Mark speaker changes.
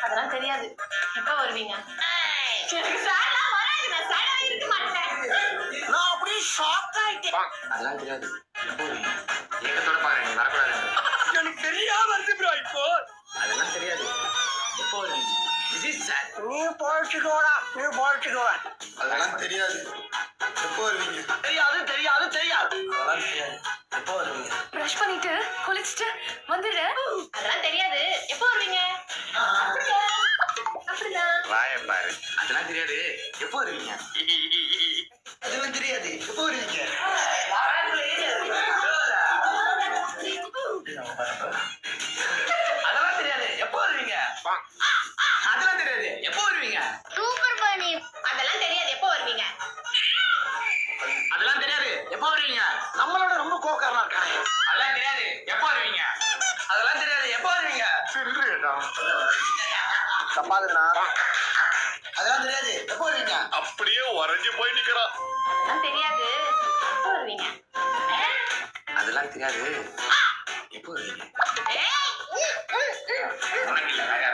Speaker 1: அதெல்லாம் தெரியாது. எப்ப வருவீங்க? எனக்கு சாலாம் வராது. நான் சாலாவே இருக்க மாட்டேன்.
Speaker 2: நான் அப்படியே ஷாக் ஆயிட்டேன்.
Speaker 3: அதெல்லாம் தெரியாது. எப்போ வருவீங்க? ஏக்கத்தோட பாருங்க, வரக்கூடாது.
Speaker 2: எனக்கு தெரியாம இருக்கு ப்ரோ இப்போ.
Speaker 3: அதெல்லாம் தெரியாது. எப்போ வருவீங்க?
Speaker 2: நீ போயிட்டுக்கோடா, நீ போயிட்டுக்கோடா.
Speaker 3: அதெல்லாம் தெரியாது. எப்போ வருவீங்க?
Speaker 2: தெரியாது தெரியாது தெரியாது.
Speaker 3: அதெல்லாம் தெரியாது. எப்போ வருவீங்க?
Speaker 1: பிரஷ் பண்ணிட்டு குளிச்சிட்டு வந்துடு. அதெல்லாம் தெரியாது. எப்ப வருவீங்க? அப்படிதான்.
Speaker 3: வாயப்பாரு. அதெல்லாம் தெரியாது. எப்போ வருவீங்க? அதெல்லாம் தெரியாது. எப்போ வருவீங்க? அதெல்லாம் தெரியாது. எப்போ வருவீங்க? அதெல்லாம் தெரியாது. எப்போ வருவீங்க?
Speaker 1: சூப்பர் பண்ணி. அதெல்லாம் தெரியாது. எப்ப வருவீங்க?
Speaker 3: அதெல்லாம் தெரியாது. எப்போ வருவீங்க?
Speaker 2: நம்மளோட ரொம்ப கோக்காரனா இருக்கானே.
Speaker 3: அதெல்லாம் தெரியாது. எப்போ வருவீங்க? அதெல்லாம் தெரியாது. எப்போ வருவீங்க?
Speaker 2: தப்பாதுண்ணா.
Speaker 3: அதெல்லாம் தெரியாது. எப்போ வருவீங்க?
Speaker 4: அப்படியே உறைஞ்சு போய் நிக்கிறான்.
Speaker 1: அதெல்லாம் தெரியாது. எப்ப வருவீங்க?
Speaker 3: அதெல்லாம் தெரியாது. எப்போ வருவீங்க?
Speaker 1: ஏய்.
Speaker 3: உனக்கு இல்ல, வேற